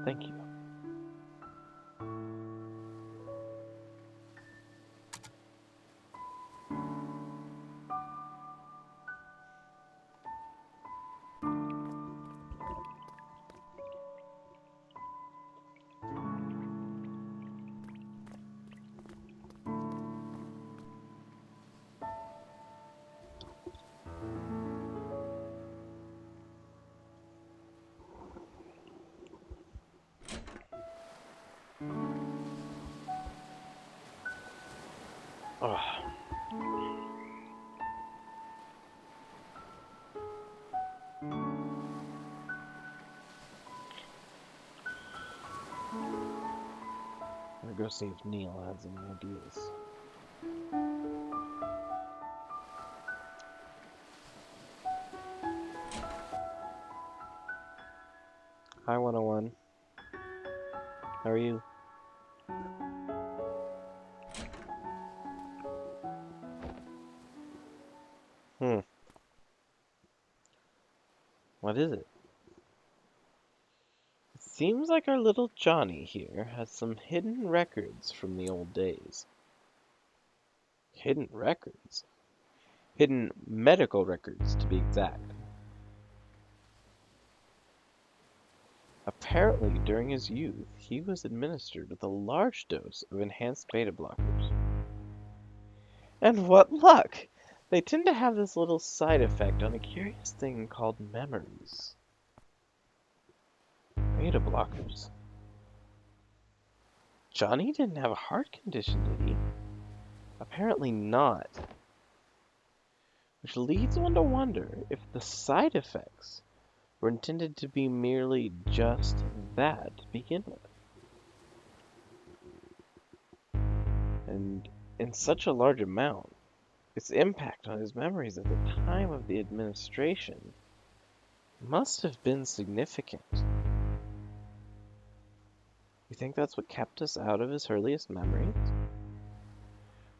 Thank you. Oh. I'm gonna go see if Neil has any ideas. Hi, 101. How are you? What is it? It seems like our little Johnny here has some hidden records from the old days. Hidden records? Hidden medical records, to be exact. Apparently, during his youth, he was administered with a large dose of enhanced beta blockers. And what luck! They tend to have this little side effect on a curious thing called memories. Beta blockers. Johnny didn't have a heart condition, did he? Apparently not. Which leads one to wonder if the side effects were intended to be merely just that to begin with. And in such a large amount, its impact on his memories at the time of the administration must have been significant. You think that's what kept us out of his earliest memories?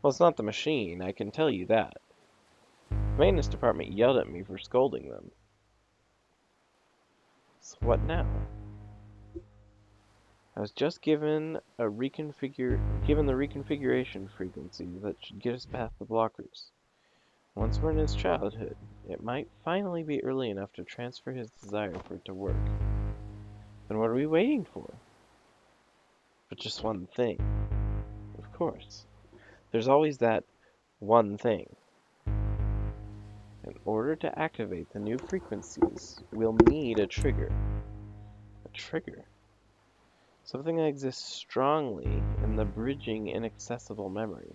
Well, it's not the machine, I can tell you that. The maintenance department yelled at me for scolding them. So what now? I was just given the reconfiguration frequency that should get us past the blockers. Once we're in his childhood, it might finally be early enough to transfer his desire for it to work. Then what are we waiting for? But just one thing. Of course. There's always that one thing. In order to activate the new frequencies, we'll need a trigger. A trigger? Something that exists strongly in the bridging inaccessible memory.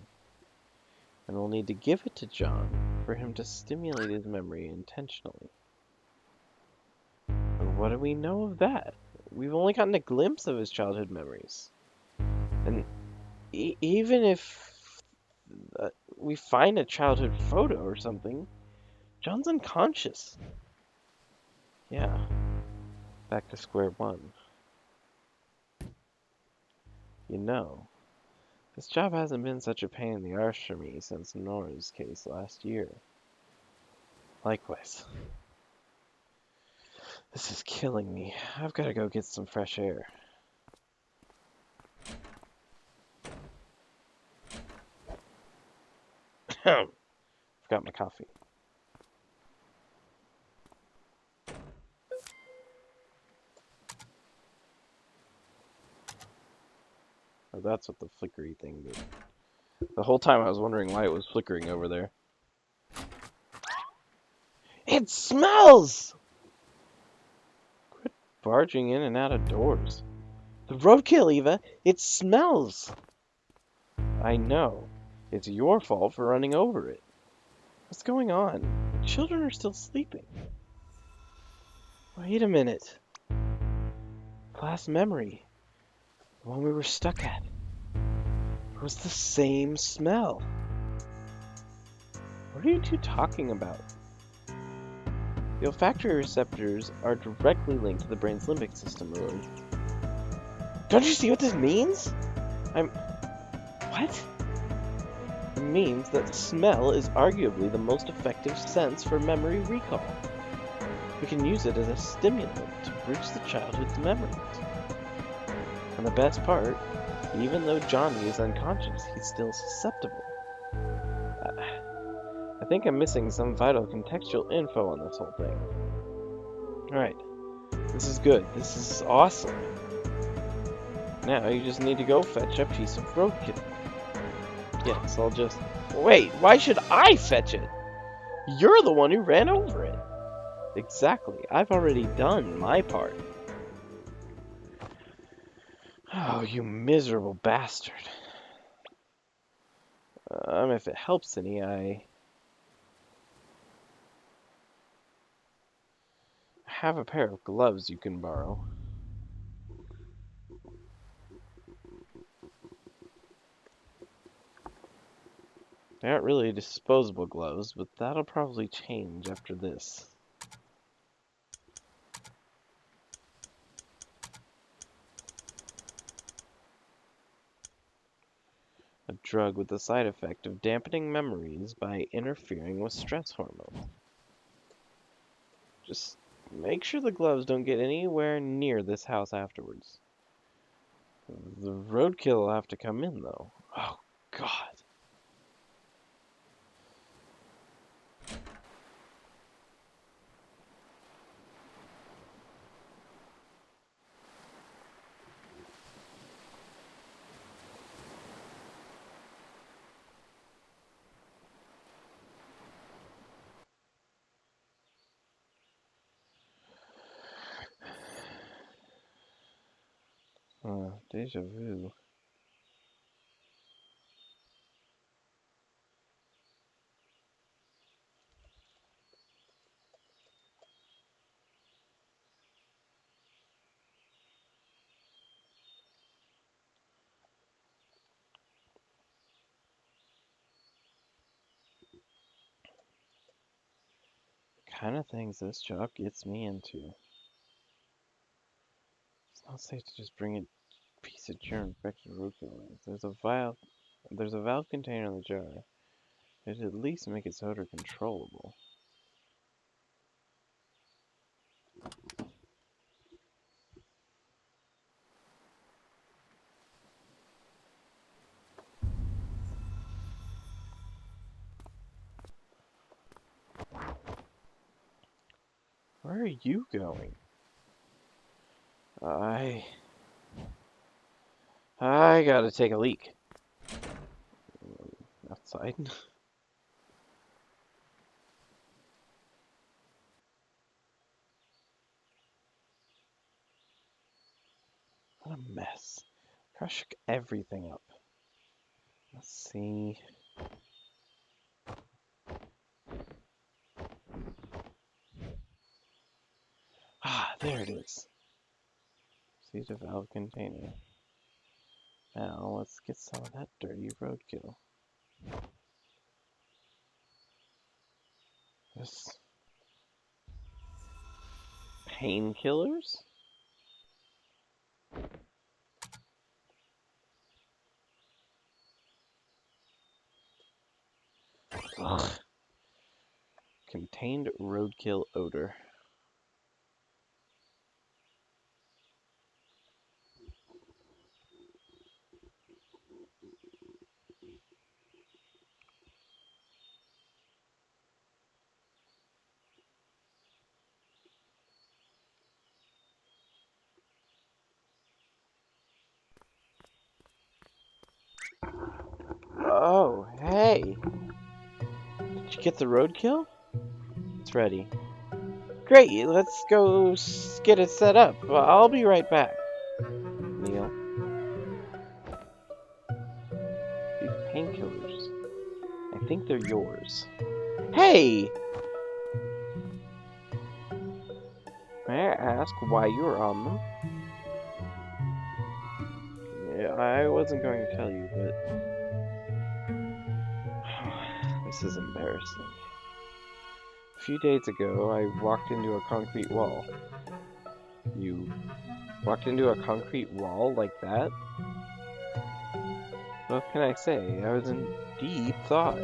And we'll need to give it to John for him to stimulate his memory intentionally. And what do we know of that? We've only gotten a glimpse of his childhood memories. And even if we find a childhood photo or something, John's unconscious. Yeah, back to square one. You know, this job hasn't been such a pain in the arse for me since Nora's case last year. Likewise. This is killing me. I've got to go get some fresh air. Forgot my coffee. Oh, that's what the flickery thing did. The whole time I was wondering why it was flickering over there. It smells! Quit barging in and out of doors. The roadkill, Eva! It smells! I know. It's your fault for running over it. What's going on? The children are still sleeping. Wait a minute. Class memory. The one we were stuck at. It was the same smell. What are you two talking about? The olfactory receptors are directly linked to the brain's limbic system, Lily. Don't you see what this means? What? It means that smell is arguably the most effective sense for memory recall. We can use it as a stimulant to bridge the childhood's memories. And the best part, even though Johnny is unconscious, he's still susceptible. I think I'm missing some vital contextual info on this whole thing. Alright, this is good. This is awesome. Now you just need to go fetch a piece of roadkill. Yes, I'll just... Wait, why should I fetch it? You're the one who ran over it. Exactly, I've already done my part. Oh, you miserable bastard. If it helps any, I have a pair of gloves you can borrow. They aren't really disposable gloves, but that'll probably change after this. A drug with the side effect of dampening memories by interfering with stress hormones. Just make sure the gloves don't get anywhere near this house afterwards. The roadkill will have to come in, though. Oh, God. Deja vu. Kind of things this job gets me into. It's not safe to just bring a piece of germ-infected roadkill in. There's a valve container in the jar. It'd at least make its odor controllable. Where are you going? I gotta take a leak. Outside. What a mess. Crush everything up. Let's see. Ah, there it is. See the valve container. Now let's get some of that dirty roadkill. This painkillers? Ugh. Contained roadkill odor. Oh, hey! Did you get the roadkill? It's ready. Great, let's go get it set up. I'll be right back. Neil. These painkillers. I think they're yours. Hey! May I ask why you're on them? Yeah, I wasn't going to tell you, but... This is embarrassing. A few days ago, I walked into a concrete wall. You walked into a concrete wall like that? What can I say? I was in deep thought.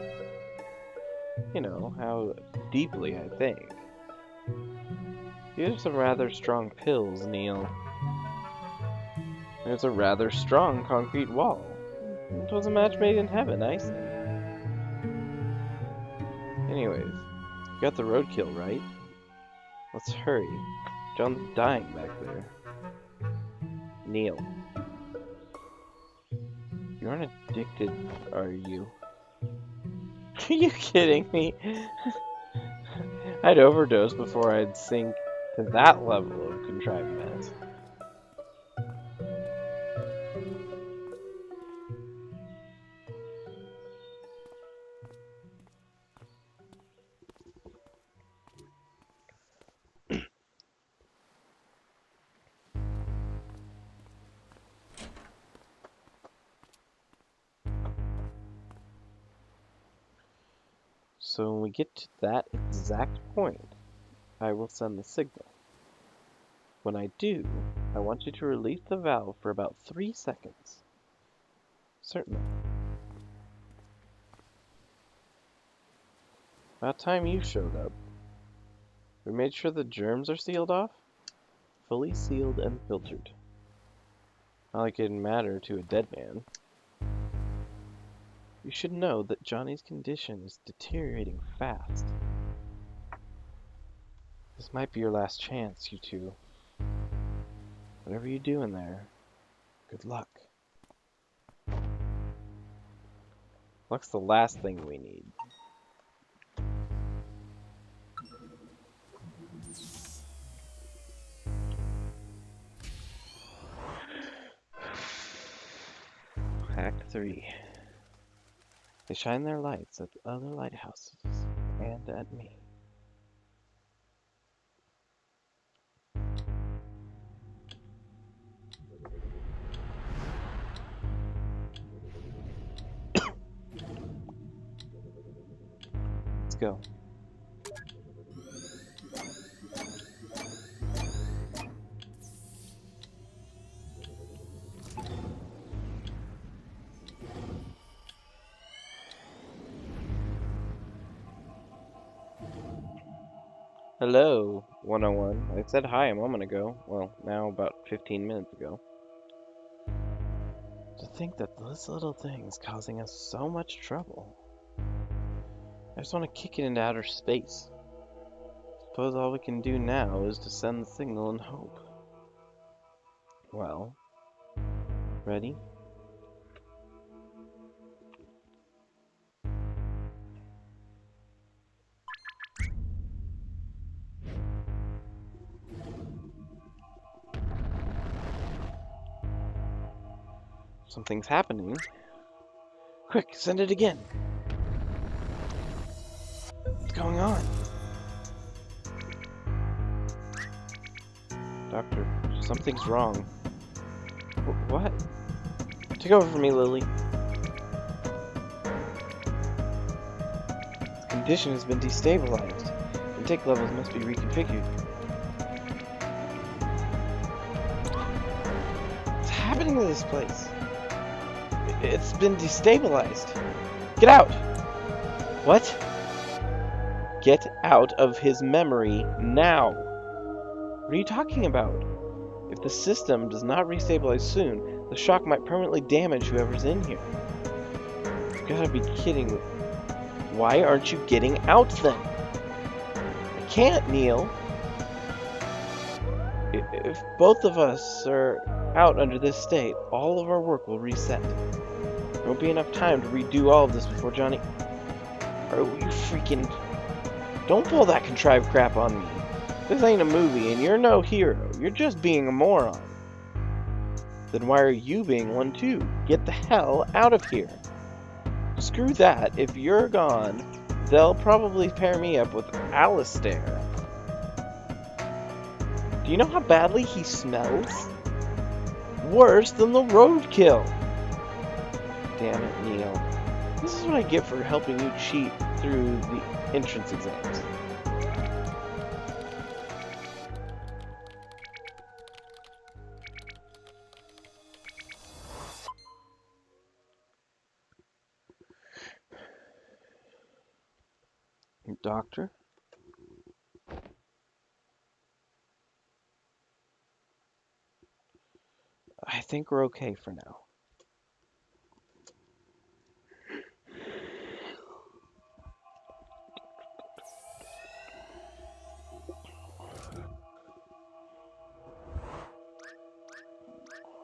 You know, how deeply I think. These are some rather strong pills, Neil. There's a rather strong concrete wall. It was a match made in heaven, I say. Anyways, you got the roadkill, right? Let's hurry. John's dying back there. Neil, you aren't addicted, are you? Are you kidding me? I'd overdose before I'd sink to that level of contrived mess. So when we get to that exact point, I will send the signal. When I do, I want you to release the valve for about 3 seconds. Certainly. About time you showed up. We made sure the germs are sealed off? Fully sealed and filtered. Not like it didn't matter to a dead man. You should know that Johnny's condition is deteriorating fast. This might be your last chance, you two. Whatever you do in there, good luck. Luck's the last thing we need. Act 3. They shine their lights at the other lighthouses and at me. Let's go. Hello, 101. I said hi a moment ago. Well, now about 15 minutes ago. To think that this little thing's causing us so much trouble. I just want to kick it into outer space. Suppose all we can do now is to send the signal and hope. Well, ready? Something's happening. Quick, send it again. What's going on? Doctor, something's wrong. What? Take over for me, Lily. The condition has been destabilized. Intake levels must be reconfigured. What's happening to this place? It's been destabilized. Get out! What? Get out of his memory now! What are you talking about? If the system does not restabilize soon, the shock might permanently damage whoever's in here. You gotta be kidding me. Why aren't you getting out then? I can't, Neil. If both of us are out under this state, all of our work will reset. There won't be enough time to redo all of this before Johnny... Are you freaking... Don't pull that contrived crap on me. This ain't a movie, and you're no hero. You're just being a moron. Then why are you being one too? Get the hell out of here. Screw that. If you're gone, they'll probably pair me up with Alistair. Do you know how badly he smells? Worse than the roadkill. Damn it, Neil. This is what I get for helping you cheat through the entrance exams. Doctor? I think we're okay for now.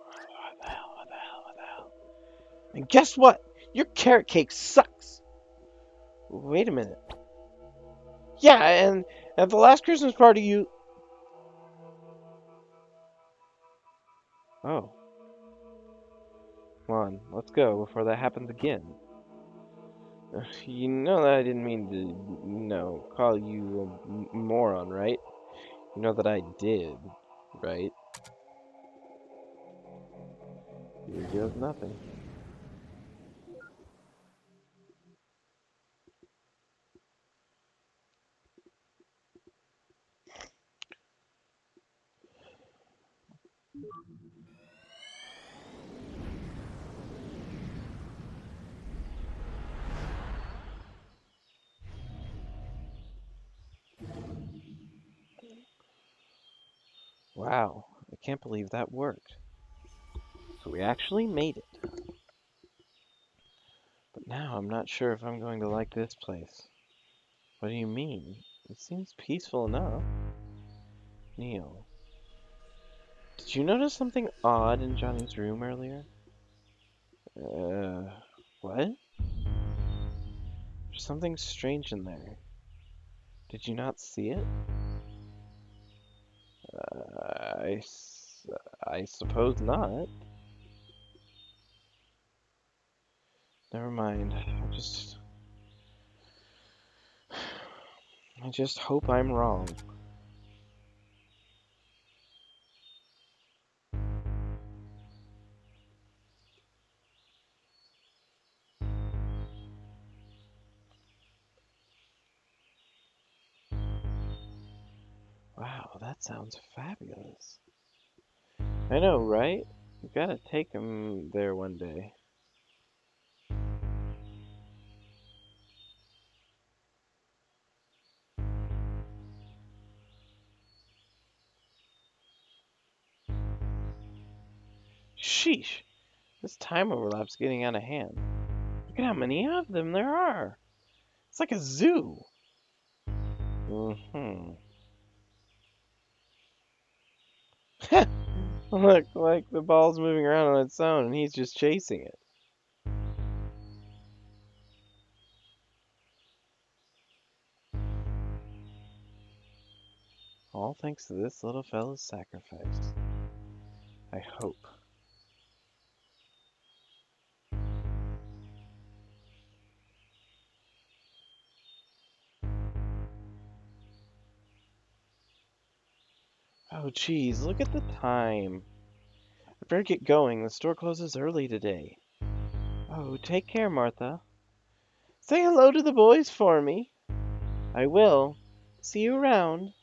What the hell? What the hell? What the hell? And guess what? Your carrot cake sucks. Wait a minute. Yeah, and at the last Christmas party you... Oh. Come on, let's go before that happens again. You know that I didn't mean to, call you a moron, right? You know that I did, right? Here goes nothing. Wow, I can't believe that worked. So we actually made it. But now I'm not sure if I'm going to like this place. What do you mean? It seems peaceful enough. Neil, did you notice something odd in Johnny's room earlier? What? There's something strange in there. Did you not see it? Uh, I, s- I suppose not. Never mind. I just hope I'm wrong. Wow, that sounds fabulous. I know, right? We gotta take him there one day. Sheesh! This time overlap's getting out of hand. Look at how many of them there are. It's like a zoo. Mm-hmm. Look, like the ball's moving around on its own and he's just chasing it. All thanks to this little fella's sacrifice. I hope. Oh, geez, look at the time. I better get going. The store closes early today. Oh, take care, Martha. Say hello to the boys for me. I will. See you around.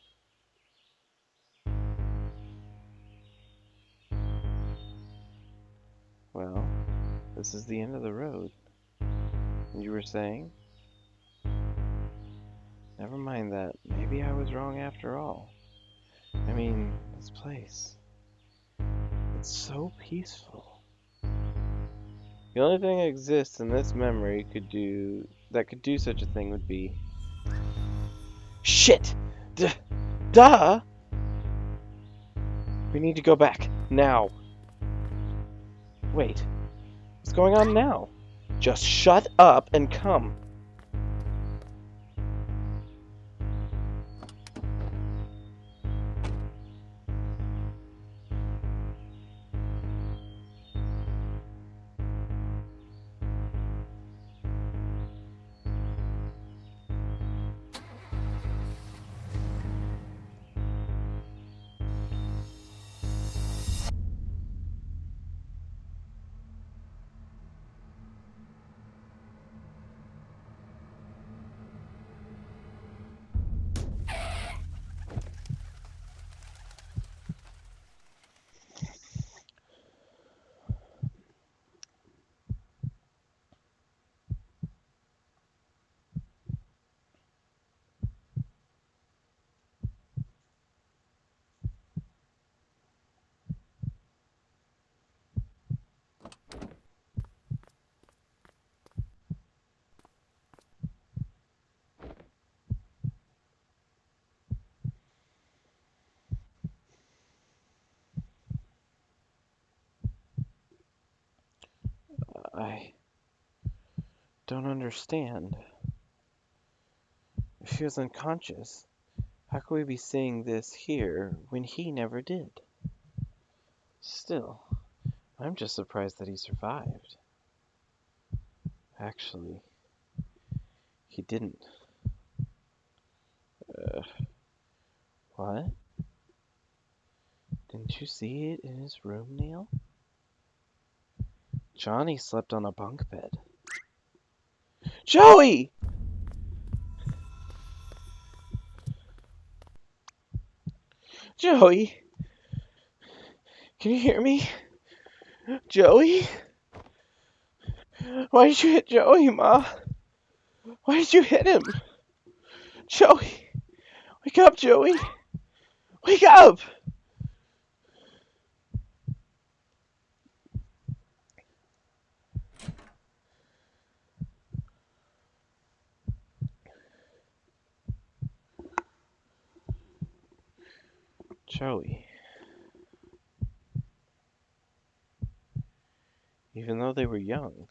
Well, this is the end of the road. And you were saying? Never mind that. Maybe I was wrong after all. I mean, this place. It's so peaceful. The only thing that exists in this memory that could do such a thing would be... Shit! Duh! We need to go back. Now. Wait. What's going on now? Just shut up and come. I don't understand. If he was unconscious, how could we be seeing this here when he never did? Still, I'm just surprised that he survived. Actually, he didn't. Uh, what? Didn't you see it in his room, Neil? Johnny slept on a bunk bed. Joey! Joey! Can you hear me? Joey? Why did you hit Joey, Ma? Why did you hit him? Joey! Wake up, Joey! Wake up! Joey. Even though they were young,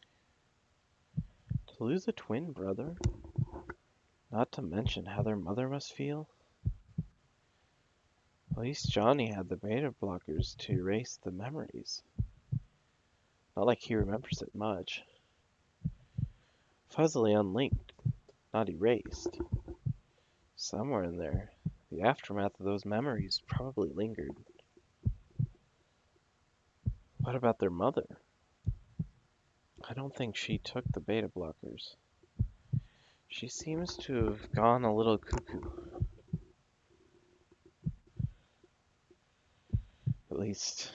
to lose a twin brother, not to mention how their mother must feel. At least Johnny had the beta blockers to erase the memories. Not like he remembers it much. Fuzzily unlinked, not erased. Somewhere in there, the aftermath of those memories probably lingered. What about their mother? I don't think she took the beta blockers. She seems to have gone a little cuckoo. At least,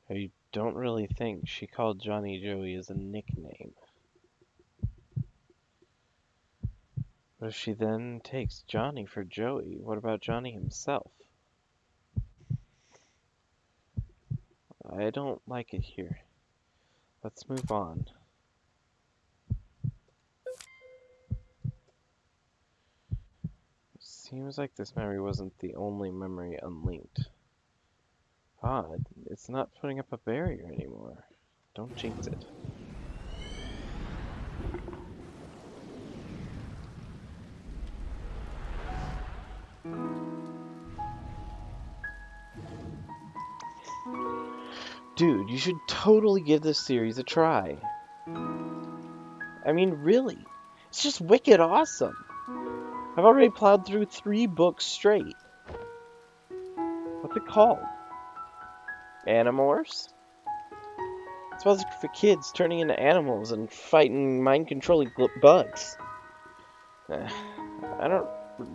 I don't really think she called Johnny Joey as a nickname. But if she then takes Johnny for Joey, what about Johnny himself? I don't like it here. Let's move on. Seems like this memory wasn't the only memory unlinked. Odd, it's not putting up a barrier anymore. Don't jinx it. Dude, you should totally give this series a try. I mean, really. It's just wicked awesome. I've already plowed through 3 books straight. What's it called? Animorphs? It's about for kids turning into animals and fighting mind-controlling bugs. I don't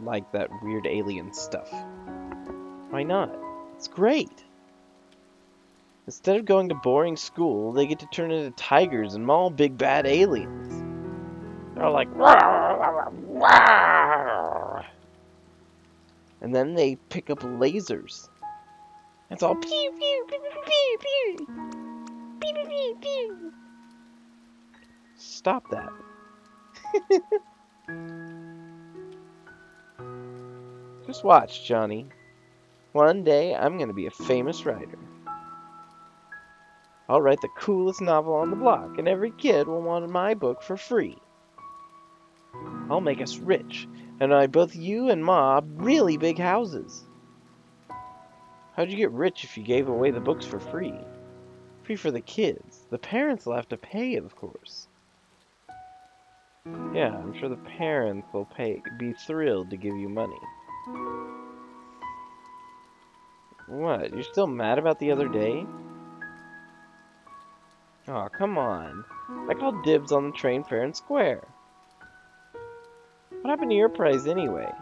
like that weird alien stuff. Why not? It's great. Instead of going to boring school, they get to turn into tigers and maul big bad aliens. They're all like, "Rawr, rawr." And then they pick up lasers. It's all pew pew pew pew pew pew pew pew pew pew. Stop that. Just watch, Johnny. One day I'm gonna be a famous writer. I'll write the coolest novel on the block, and every kid will want my book for free. I'll make us rich, and I both you and Ma really big houses. How'd you get rich if you gave away the books for free? Free for the kids. The parents will have to pay, of course. Yeah, I'm sure the parents will be thrilled to give you money. What, you're still mad about the other day? Aw, come on. I called dibs on the train fair and square. What happened to your prize anyway?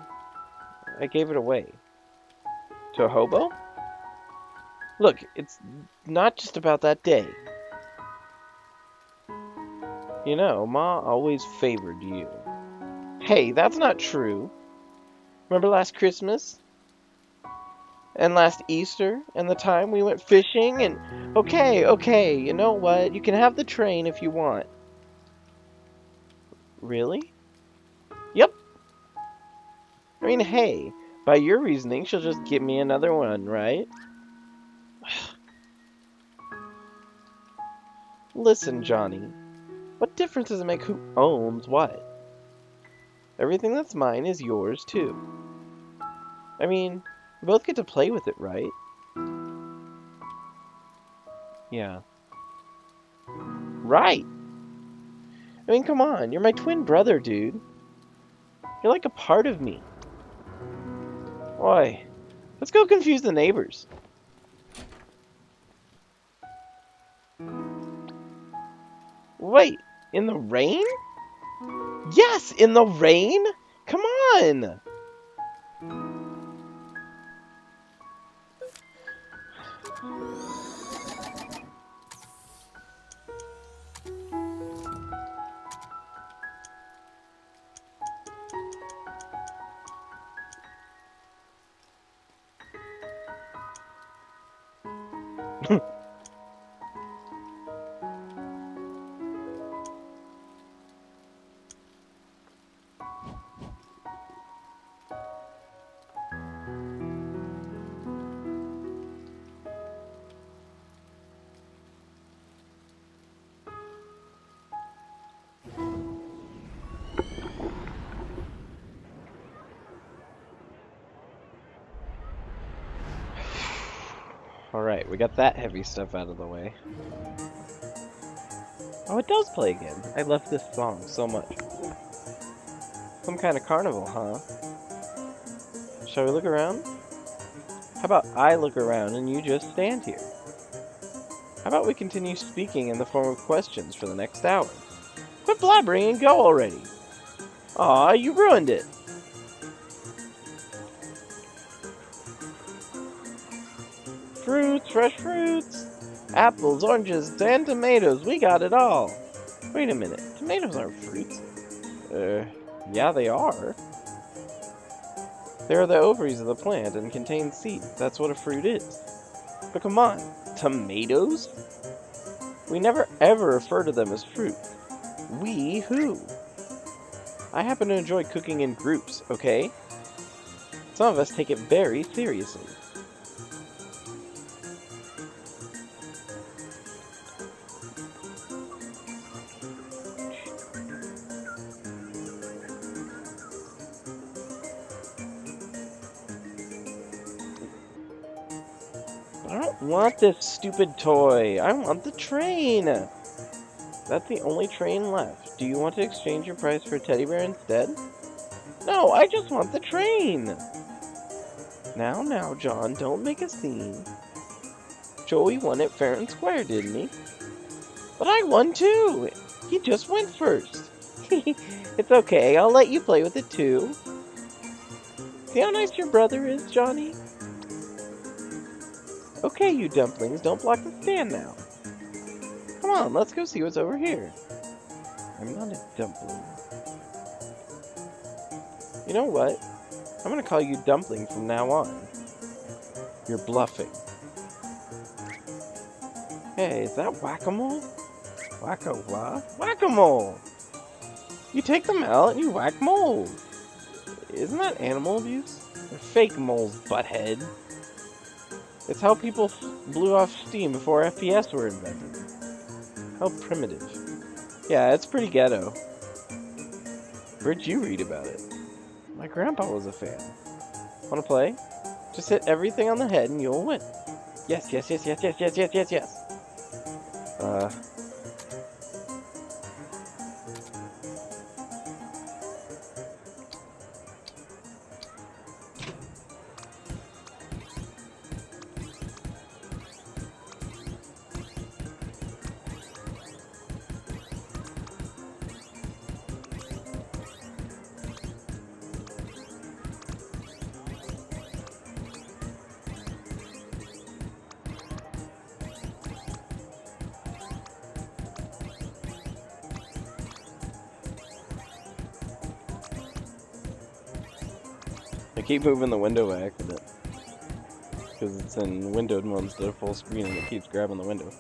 I gave it away. To a hobo? Look, it's not just about that day. You know, Ma always favored you. Hey, that's not true. Remember last Christmas? And last Easter? And the time we went fishing? And okay, you know what? You can have the train if you want. Really? Yep. I mean, hey, by your reasoning, she'll just give me another one, right? Listen, Johnny. What difference does it make who owns what? Everything that's mine is yours, too. I mean, we both get to play with it, right? Yeah. Right! I mean, come on, you're my twin brother, dude. You're like a part of me. Oi, let's go confuse the neighbors. Wait, in the rain? Yes, in the rain? Come on! Alright, we got that heavy stuff out of the way. Oh, it does play again. I love this song so much. Some kind of carnival, huh? Shall we look around? How about I look around and you just stand here? How about we continue speaking in the form of questions for the next hour? Quit blabbering and go already! Aw, you ruined it! Fruits, fresh fruits! Apples, oranges, and tomatoes, we got it all! Wait a minute, tomatoes aren't fruits. Yeah they are. They are the ovaries of the plant and contain seeds. That's what a fruit is. But come on, tomatoes? We never ever refer to them as fruit. We who? I happen to enjoy cooking in groups, okay? Some of us take it very seriously. I don't want this stupid toy. I want the train. That's the only train left. Do you want to exchange your prize for a teddy bear instead? No, I just want the train. Now, John, don't make a scene. Joey won it fair and square, didn't he? But I won too. He just went first. It's okay. I'll let you play with it too. See how nice your brother is, Johnny? Okay, you dumplings, don't block the stand now. Come on, let's go see what's over here. I'm not a dumpling. You know what? I'm gonna call you Dumpling from now on. You're bluffing. Hey, is that whack-a-mole? Whack-a-what? Whack-a-mole! You take them out and you whack moles. Isn't that animal abuse? They're fake moles, butthead. It's how people blew off steam before FPS were invented. How primitive. Yeah, it's pretty ghetto. Where'd you read about it? My grandpa was a fan. Wanna play? Just hit everything on the head and you'll win. Yes. I keep moving the window by accident. Because it's in windowed mode instead of full screen and it keeps grabbing the window.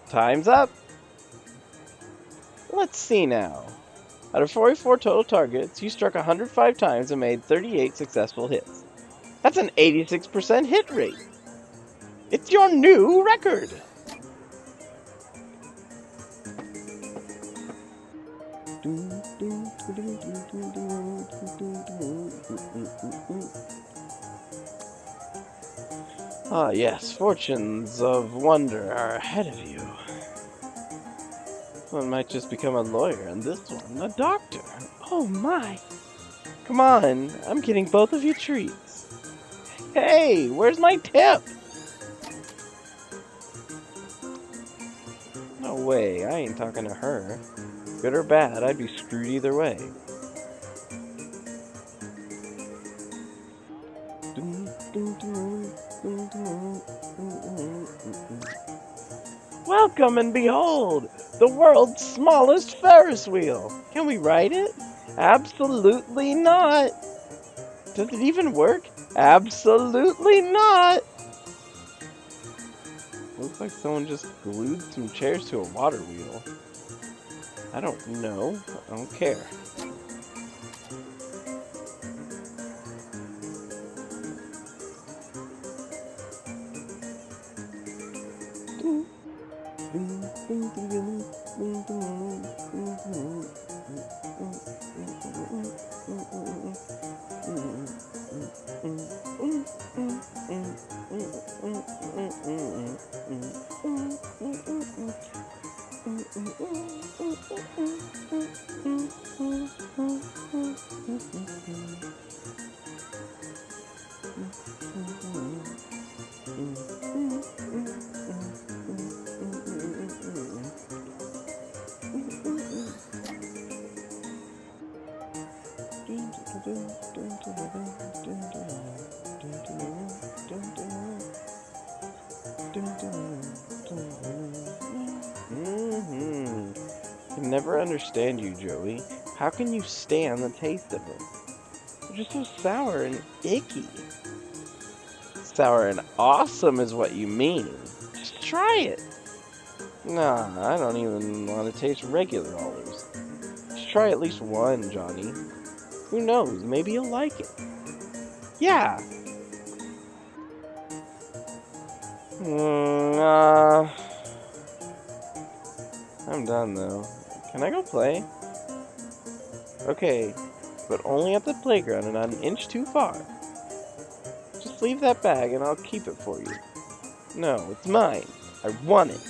Time's up! Let's see now. Out of 44 total targets, you struck 105 times and made 38 successful hits. That's an 86% hit rate! It's your new record! Ah, yes, fortunes of wonder are ahead of you. One might just become a lawyer, and this one a doctor. Oh my! Come on, I'm getting both of you treats. Hey, where's my tip? No way, I ain't talking to her. Good or bad, I'd be screwed either way. Welcome and behold, the world's smallest Ferris wheel. Can we ride it? Absolutely not. Does it even work? Absolutely not. Looks like someone just glued some chairs to a water wheel. I don't know. I don't care. Can never understand you, Joey. How can you stand the taste of it? They're just so sour and icky. Sour and awesome is what you mean. Just try it. Nah, I don't even want to taste regular olives. Just try at least one, Johnny. Who knows? Maybe you'll like it. Yeah. Mm, I'm done though. Can I go play? Okay, but only at the playground and not an inch too far. Just leave that bag and I'll keep it for you. No, it's mine. I want it.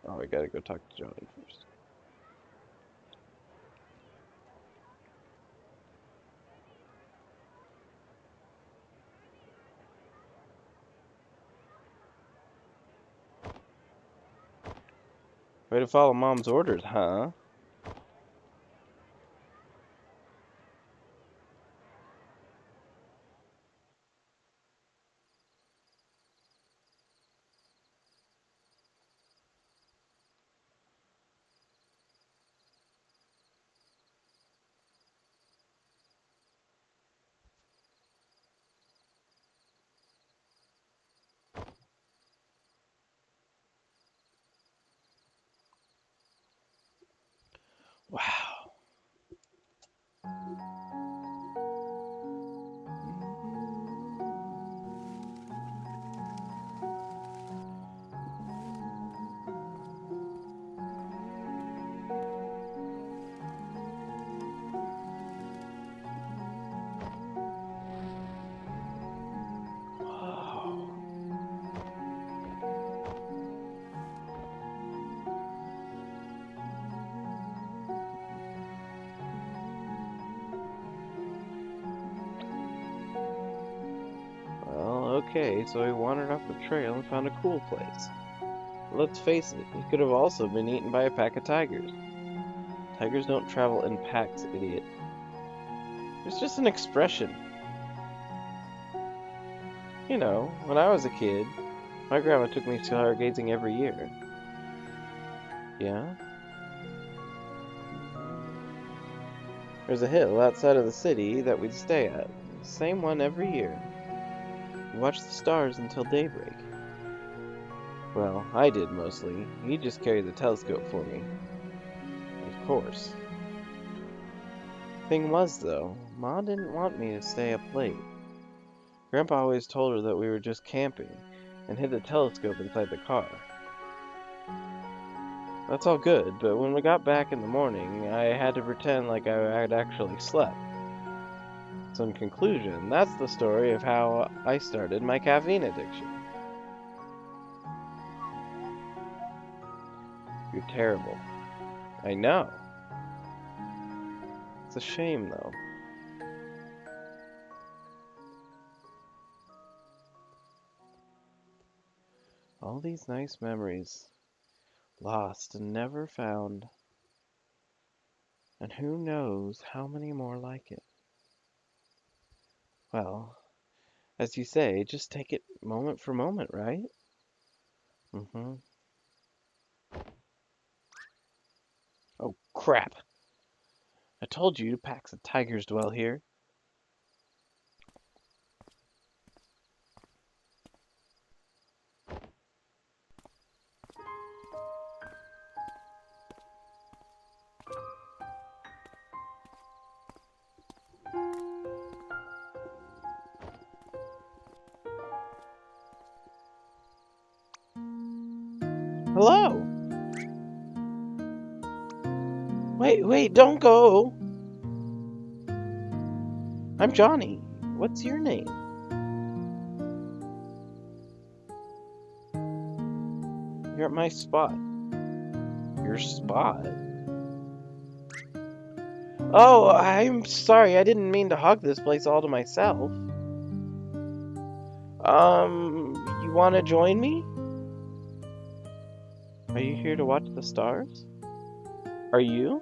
Oh, I gotta go talk to Johnny first. Way to follow Mom's orders, huh? okay, so he wandered off the trail and found a cool place. But let's face it, he could have also been eaten by a pack of tigers. Tigers don't travel in packs, idiot. It's just an expression. You know, when I was a kid, my grandma took me stargazing every year. Yeah? There's a hill outside of the city that we'd stay at. Same one every year. We watched the stars until daybreak. Well, I did mostly. He just carried the telescope for me. Of course. Thing was, though, Ma didn't want me to stay up late. Grandpa always told her that we were just camping, and hid the telescope inside the car. That's all good, but when we got back in the morning, I had to pretend like I had actually slept. So in conclusion, that's the story of how I started my caffeine addiction. You're terrible. I know. It's a shame, though. All these nice memories, lost and never found. And who knows how many more like it. Well, as you say, just take it moment for moment, right? Mm-hmm. Oh, crap. I told you packs of tigers dwell here. Hello! Wait, don't go! I'm Johnny. What's your name? You're at my spot. Your spot? Oh, I'm sorry. I didn't mean to hog this place all to myself. You want to join me? Are you here to watch the stars? Are you?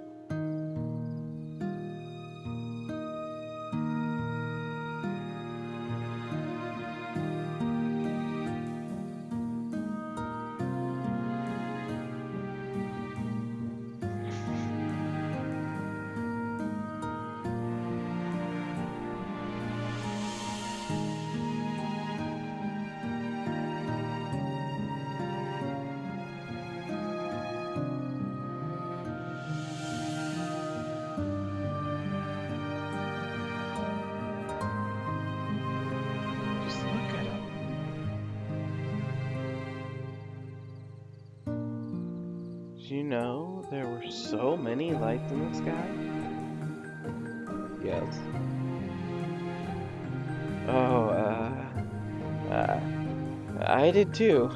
Just look at him. Did you know there were so many lights in the sky? Yes. Oh, I did too.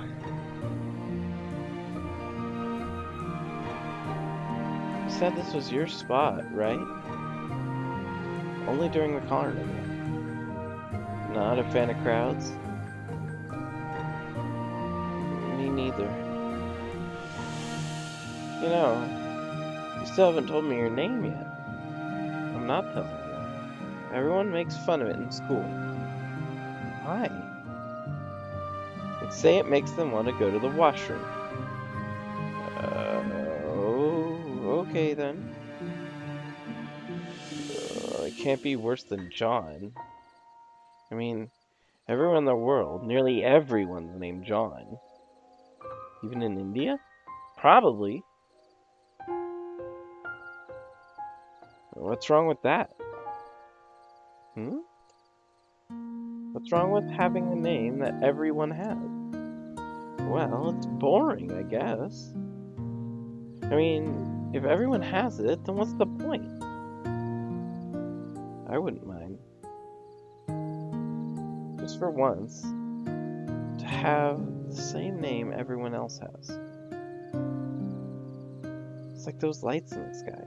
You said this was your spot, right? Only during the carnival. Not a fan of crowds? Me neither. You know, you still haven't told me your name yet. I'm not telling you. Everyone makes fun of it in school. Why? They say it makes them want to go to the washroom. Okay then. It can't be worse than John. I mean, everyone in the world, nearly everyone's named John. Even in India? Probably. What's wrong with that? What's wrong with having a name that everyone has? Well, it's boring, I guess. I mean, if everyone has it, then what's the point? I wouldn't mind. Just for once, to have the same name everyone else has. It's like those lights in the sky.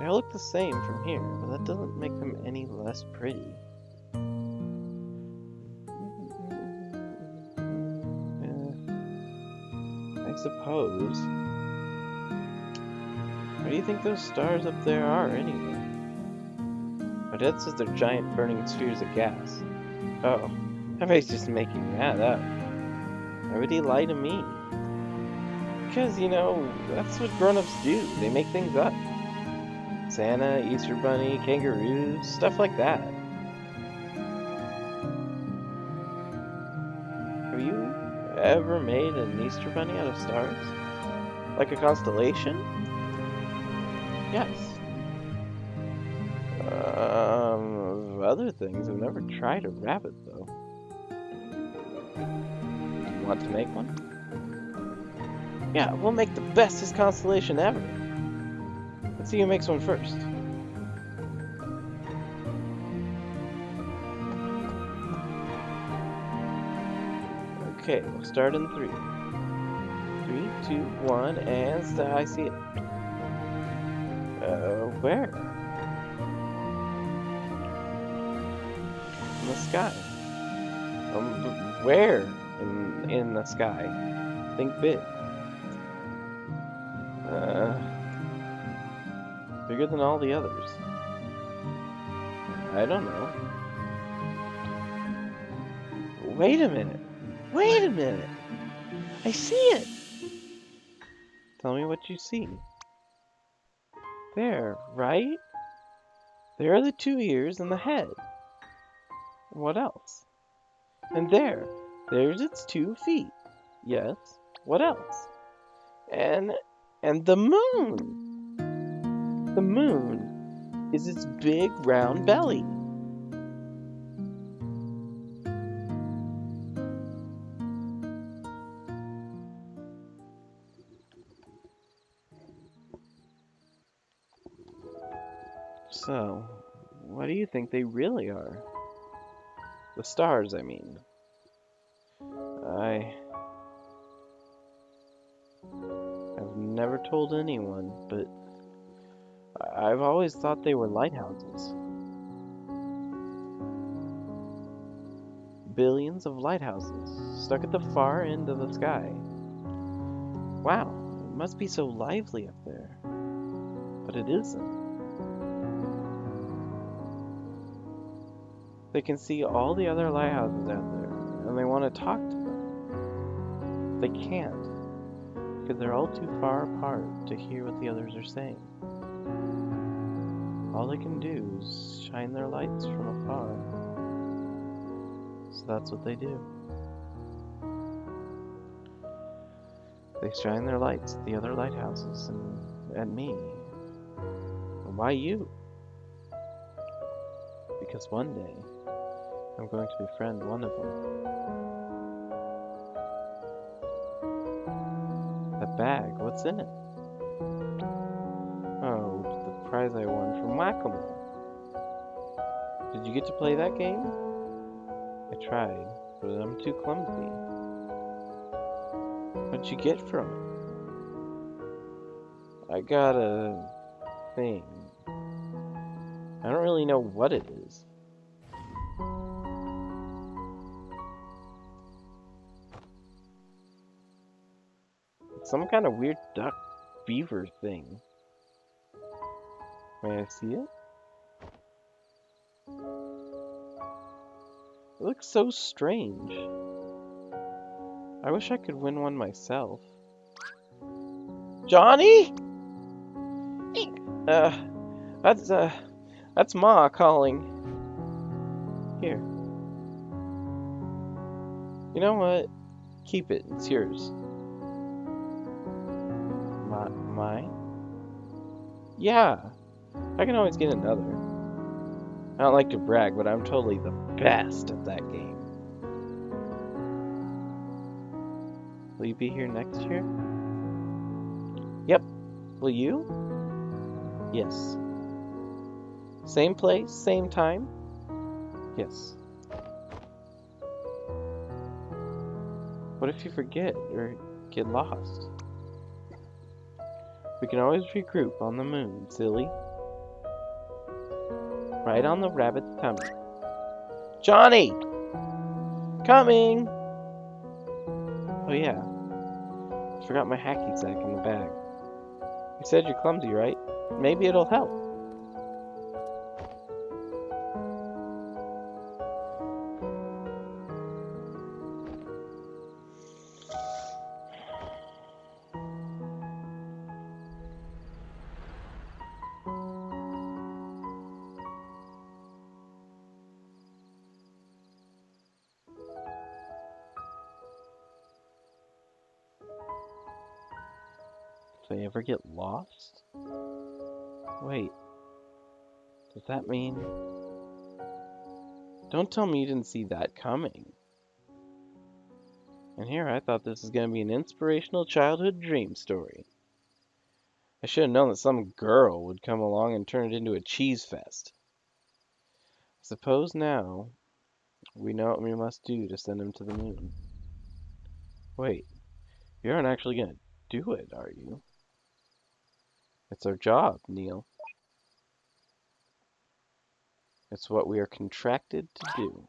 They all look the same from here, but that doesn't make them any less pretty. suppose. What do you think those stars up there are, anyway? My dad says they're giant burning spheres of gas. Oh, I bet he's just making that up. Why would he lie to me? Because, that's what grown-ups do. They make things up. Santa, Easter Bunny, kangaroos, stuff like that. Have you ever made an Easter Bunny out of stars? Like a constellation? Yes. Of other things, I've never tried a rabbit, though. Do you want to make one? Yeah, we'll make the bestest constellation ever. Let's see who makes one first. Okay, we'll start in 3. 3, 2, 1, and I see it. Where? In the sky. Where in the sky? Think big. Bigger than all the others. I don't know. Wait a minute. Wait a minute. I see it. Tell me what you see. There, right? There are the 2 ears and the head. What else? And there's its 2 feet. Yes. What else? And the moon. The moon is its big round belly. So, what do you think they really are? The stars, I mean. I've never told anyone, but I've always thought they were lighthouses. Billions of lighthouses stuck at the far end of the sky. Wow, it must be so lively up there. But it isn't. They can see all the other lighthouses out there, and they want to talk to them. They can't, because they're all too far apart to hear what the others are saying. All they can do is shine their lights from afar. So that's what they do. They shine their lights at the other lighthouses and at me. And why you? Because one day, I'm going to befriend one of them. That bag, what's in it? Oh, the prize I won from Whack-A-Mole. Did you get to play that game? I tried, but I'm too clumsy. What'd you get from it? I got a thing. I don't really know what it is. It's some kind of weird duck beaver thing. May I see it? It looks so strange. I wish I could win one myself. Johnny? That's Ma calling. Here. You know what? Keep it. It's yours. Mine? Yeah. I can always get another. I don't like to brag, but I'm totally the best at that game. Will you be here next year? Yep. Will you? Yes. Same place, same time? Yes. What if you forget or get lost? We can always regroup on the moon, silly. Right on the rabbit's tummy. Johnny! Coming! Oh yeah. Forgot my hacky sack in the bag. You said you're clumsy, right? Maybe it'll help. Did I ever get lost? Wait, does that mean... Don't tell me you didn't see that coming. And here I thought this was going to be an inspirational childhood dream story. I should have known that some girl would come along and turn it into a cheese fest. Suppose now we know what we must do to send him to the moon. Wait, you aren't actually going to do it, are you? It's our job, Neil. It's what we are contracted to do.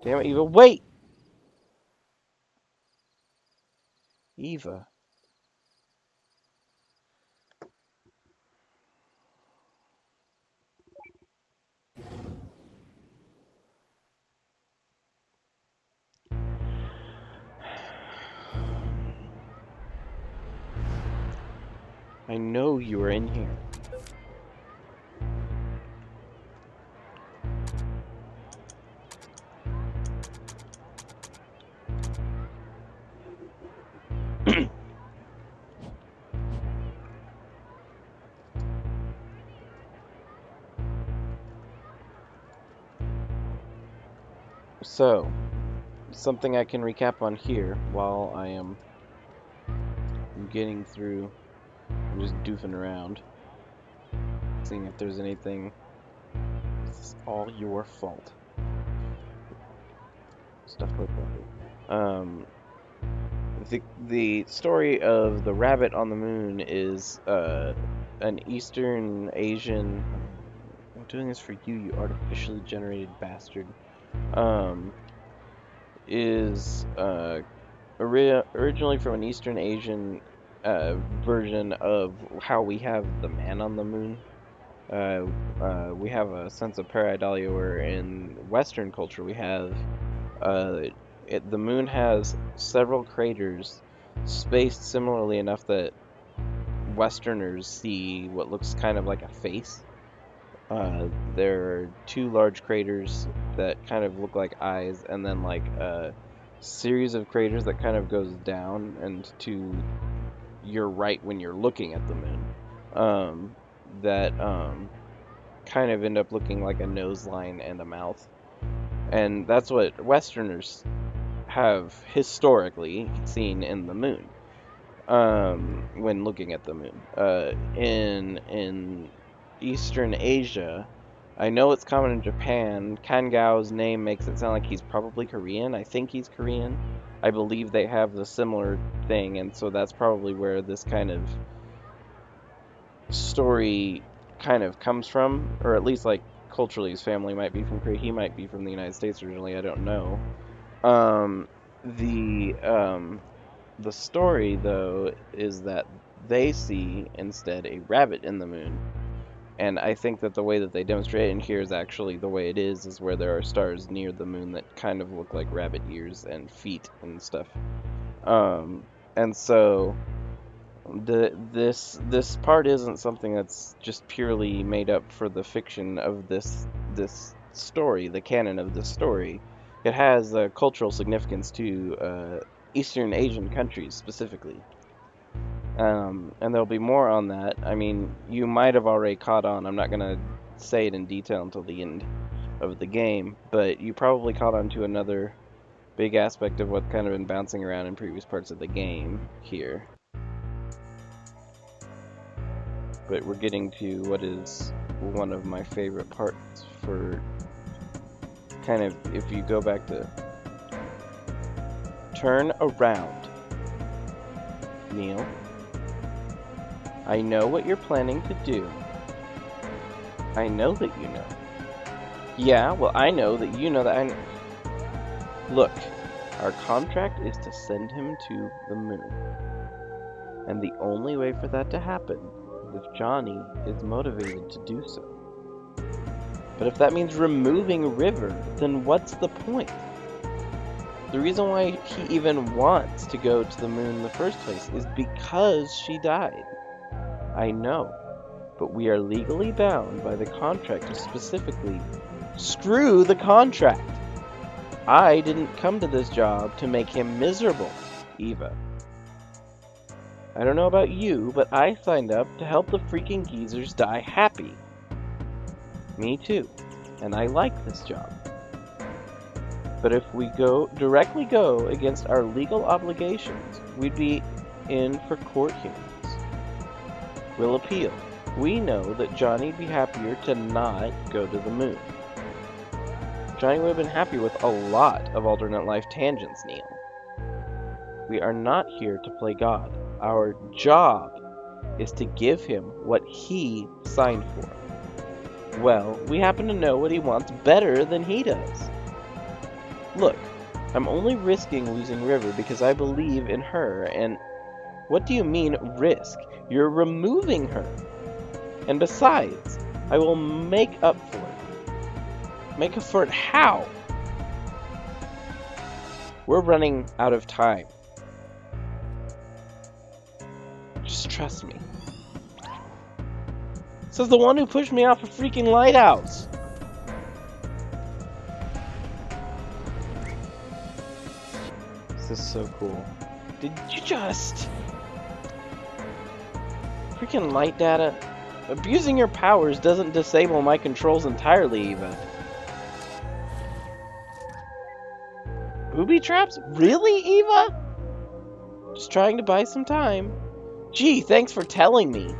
Damn it, Eva, wait! Eva. I know you are in here. So, something I can recap on here while I am getting through and just doofing around, seeing if there's anything. This is all your fault. Stuff like that. The story of the rabbit on the moon is an Eastern Asian. I'm doing this for you, you artificially generated bastard. Is originally from an Eastern Asian version of how we have the man on the moon. We have a sense of pareidolia where in Western culture we have the moon has several craters spaced similarly enough that Westerners see what looks kind of like a face. There are two large craters that kind of look like eyes, and then like a series of craters that kind of goes down and to your right when you're looking at the moon. That kind of end up looking like a nose line and a mouth. And that's what Westerners have historically seen in the moon when looking at the moon. In Eastern Asia, I know it's common in Japan. Kangao's name makes it sound like he's probably Korean. I think he's Korean. I believe they have the similar thing, and so that's probably where this kind of story kind of comes from, or at least like culturally his family might be from Korea. He might be from the United States originally, I don't know. The story though is that they see instead a rabbit in the moon. And I think that the way that they demonstrate it in here is actually the way it is where there are stars near the moon that kind of look like rabbit ears and feet and stuff. And so this part isn't something that's just purely made up for the fiction of this story, the canon of this story. It has a cultural significance to Eastern Asian countries specifically. And there'll be more on that. I mean, you might have already caught on. I'm not going to say it in detail until the end of the game, but you probably caught on to another big aspect of what's kind of been bouncing around in previous parts of the game here. But we're getting to what is one of my favorite parts for kind of, if you go back to turn around, Neil. I know what you're planning to do. I know that you know. Yeah, well, I know that you know that I... Look, our contract is to send him to the moon. And the only way for that to happen is if Johnny is motivated to do so. But if that means removing River, then what's the point? The reason why he even wants to go to the moon in the first place is because she died. I know, but we are legally bound by the contract to specifically screw the contract. I didn't come to this job to make him miserable, Eva. I don't know about you, but I signed up to help the freaking geezers die happy. Me too, and I like this job. But if we directly go against our legal obligations, we'd be in for court hearings. We'll appeal. We know that Johnny'd be happier to not go to the moon. Johnny would have been happy with a lot of alternate life tangents, Neil. We are not here to play God. Our job is to give him what he signed for. Well, we happen to know what he wants better than he does. Look, I'm only risking losing River because I believe in her, and what do you mean, risk? You're removing her. And besides, I will make up for it. Make up for it how? We're running out of time. Just trust me. Says the one who pushed me off a freaking lighthouse. This is so cool. Did you just... Freaking light data? Abusing your powers doesn't disable my controls entirely, Eva. Booby traps? Really, Eva? Just trying to buy some time. Gee, thanks for telling me.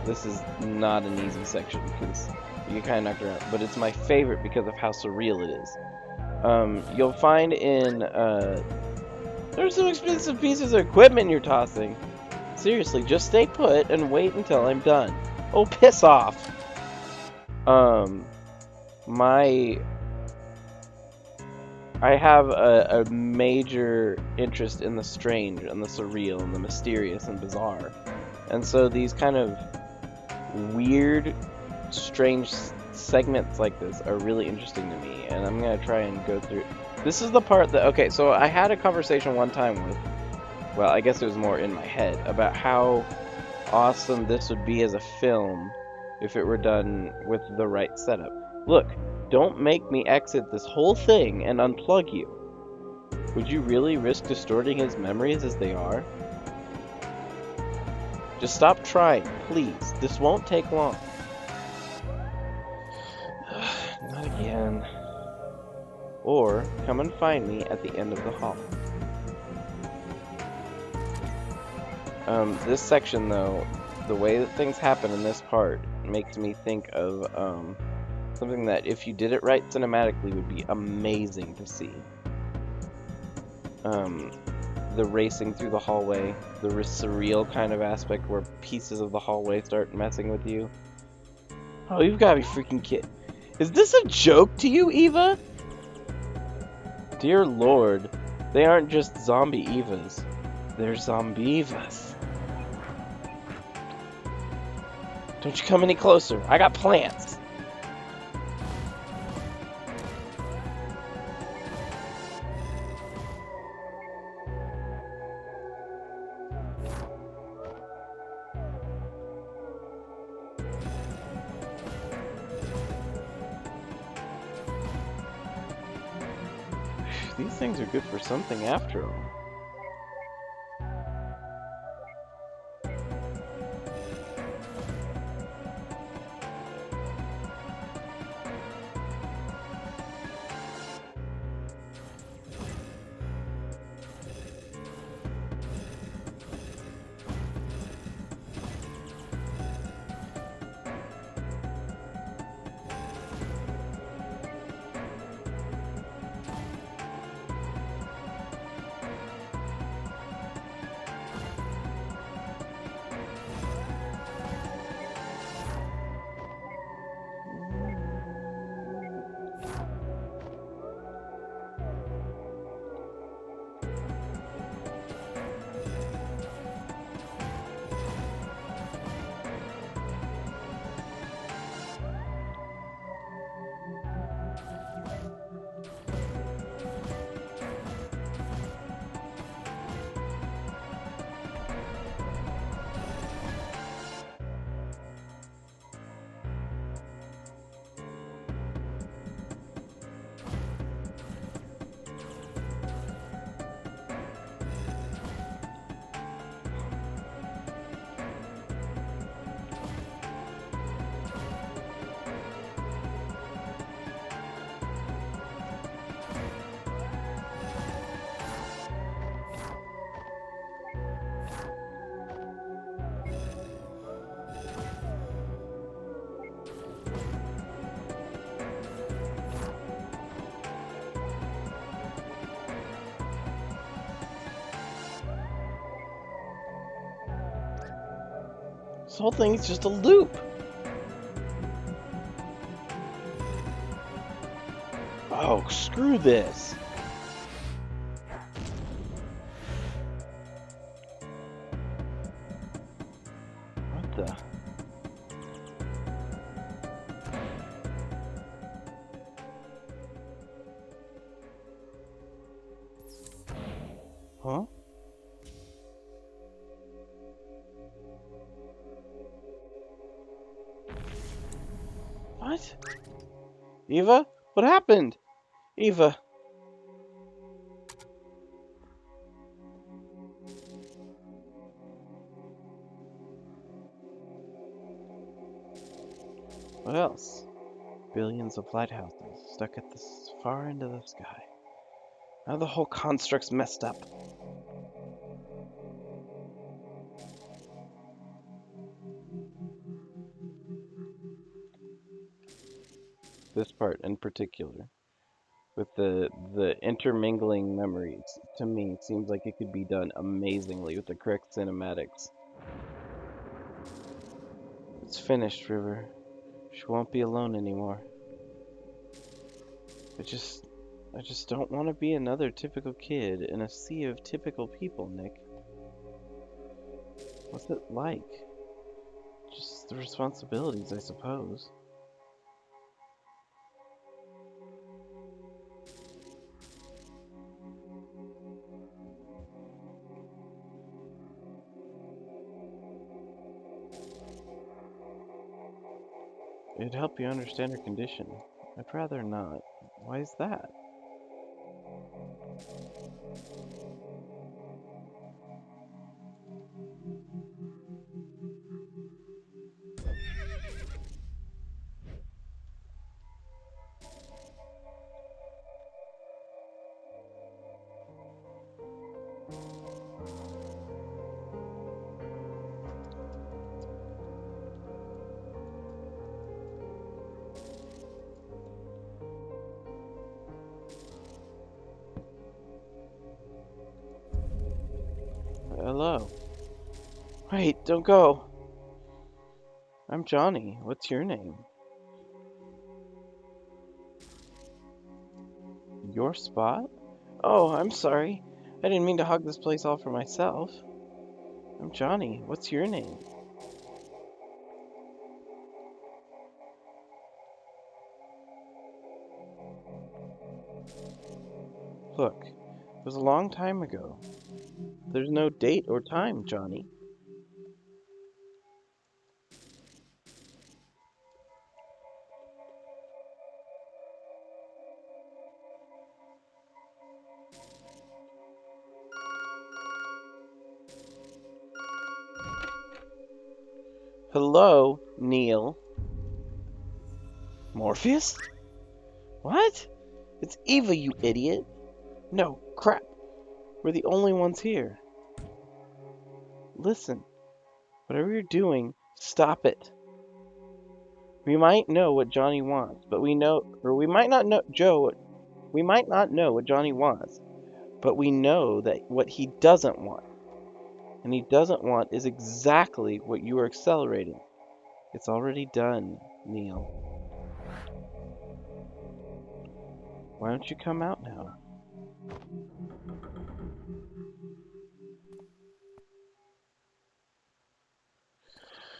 This is not an easy section because you get kind of knocked around, but it's my favorite because of how surreal it is. You'll find in, there's some expensive pieces of equipment you're tossing. Seriously, just stay put and wait until I'm done. Oh, piss off. I have a major interest in the strange and the surreal and the mysterious and bizarre. And so these kind of weird, strange segments like this are really interesting to me. And I'm going to try and go through... This is the part that... Okay, so I had a conversation one time with... Well, I guess it was more in my head about how awesome this would be as a film if it were done with the right setup. Look, don't make me exit this whole thing and unplug you. Would you really risk distorting his memories as they are? Just stop trying, please. This won't take long. Not again. Or, come and find me at the end of the hall. This section, though, the way that things happen in this part makes me think of, something that, if you did it right cinematically, would be amazing to see. The racing through the hallway, the surreal kind of aspect where pieces of the hallway start messing with you. Oh, you've got to be freaking kidding. Is this a joke to you, Eva? Dear Lord, they aren't just zombie Evas. They're zombie Evas. Don't you come any closer. I got plants. These things are good for something after all. whole thing is just a loop. Oh, screw this. What the? Huh? What? Eva? What happened? Eva. What else? Billions of lighthouses stuck at the far end of the sky. Now the whole construct's messed up. This part in particular, with the intermingling memories, to me seems like it could be done amazingly with the correct cinematics. It's finished, River. She won't be alone anymore. I just don't want to be another typical kid in a sea of typical people, Nick. What's it like? Just the responsibilities, I suppose. It'd help you understand her condition. I'd rather not. Why is that? Hello. Wait, don't go. I'm Johnny. What's your name? Your spot? Oh, I'm sorry. I didn't mean to hog this place all for myself. I'm Johnny. What's your name? Look, it was a long time ago. There's no date or time, Johnny. Hello, Neil. Morpheus? What? It's Eva, you idiot. No, crap. We're the only ones here. Listen, whatever you're doing, stop it. We might know what Johnny wants, but we might not know, Joe, we might not know what Johnny wants, but we know that what he doesn't want. And he doesn't want is exactly what you are accelerating. It's already done, Neil. Why don't you come out now?